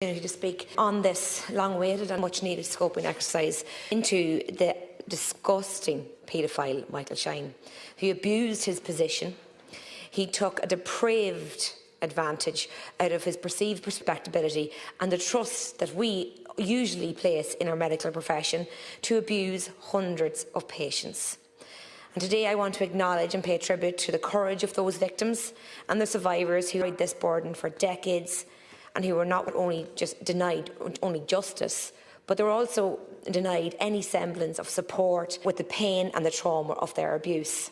To speak on this long-awaited and much-needed scoping exercise into the disgusting paedophile Michael Shine, who abused his position. He took a depraved advantage out of his perceived respectability and the trust that we usually place in our medical profession to abuse hundreds of patients. And today I want to acknowledge and pay tribute to the courage of those victims and the survivors who carried this burden for decades and who were not only just denied only justice, but they were also denied any semblance of support with the pain and the trauma of their abuse.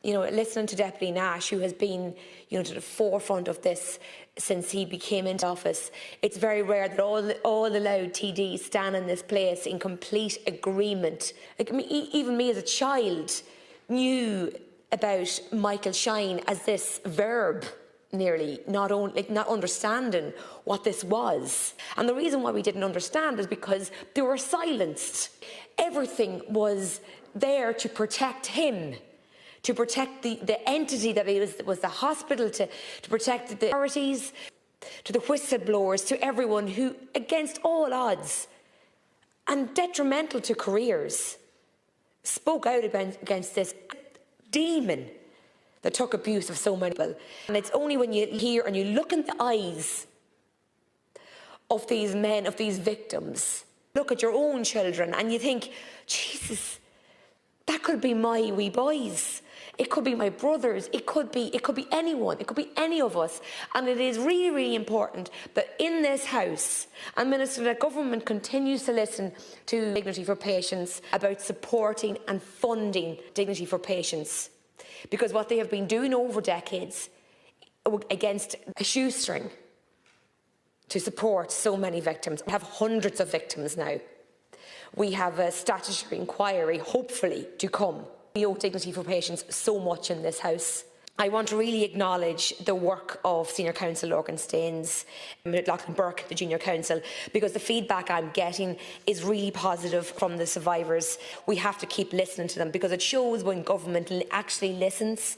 Listening to Deputy Nash, who has been, to the forefront of this since he became into office, it's very rare that all the loud TDs stand in this place in complete agreement. Even me as a child knew about Michael Shine as this verb, nearly, not understanding what this was. And the reason why we didn't understand is because they were silenced. Everything was there to protect him, to protect the entity that he was the hospital, to protect the authorities, to the whistleblowers, to everyone who, against all odds and detrimental to careers, spoke out against this demon that took abuse of so many people. And it's only when you hear and you look in the eyes of these men, of these victims, look at your own children and you think, Jesus, that could be my wee boys. It could be my brothers. It could be anyone. It could be any of us. And it is really, really important that in this House, and Minister, that government continues to listen to Dignity4Patients about supporting and funding Dignity4Patients. Because what they have been doing over decades against a shoestring to support so many victims. We have hundreds of victims now. We have a statutory inquiry, hopefully, to come. We owe Dignity4Patients so much in this House. I want to really acknowledge the work of Senior Counsel Lorcan Staines, Lachlan Burke, the Junior Counsel, because the feedback I'm getting is really positive from the survivors. We have to keep listening to them because it shows when government actually listens,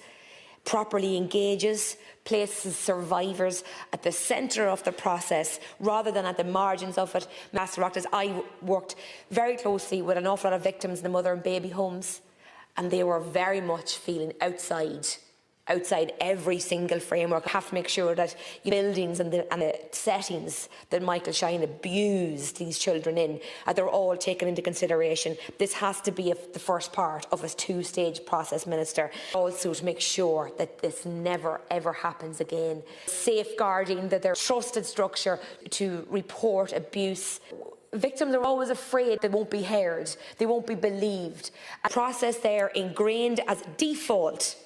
properly engages, places survivors at the centre of the process rather than at the margins of it. Master Rocktas, I worked very closely with an awful lot of victims in the mother and baby homes, and they were very much feeling outside every single framework. I have to make sure that buildings and the settings that Michael Shine abused these children in, they're all taken into consideration. This has to be the first part of a two-stage process, Minister. Also to make sure that this never ever happens again. Safeguarding that there's trusted structure to report abuse. Victims are always afraid they won't be heard, they won't be believed. A process there ingrained as default.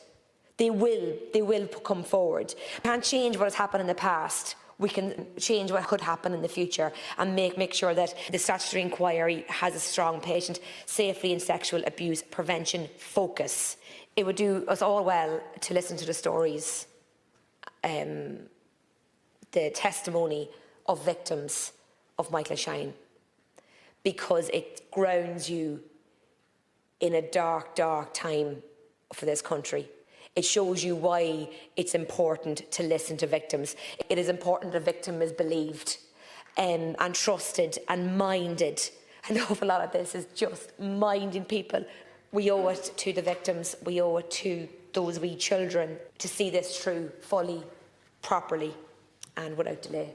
They will come forward. We can't change what has happened in the past. We can change what could happen in the future and make sure that the statutory inquiry has a strong patient safety and sexual abuse prevention focus. It would do us all well to listen to the stories, the testimony of victims of Michael Shine, because it grounds you in a dark, dark time for this country. It shows you why it's important to listen to victims. It is important that a victim is believed and trusted and minded. An awful lot of this is just minding people. We owe it to the victims. We owe it to those wee children to see this through fully, properly and without delay.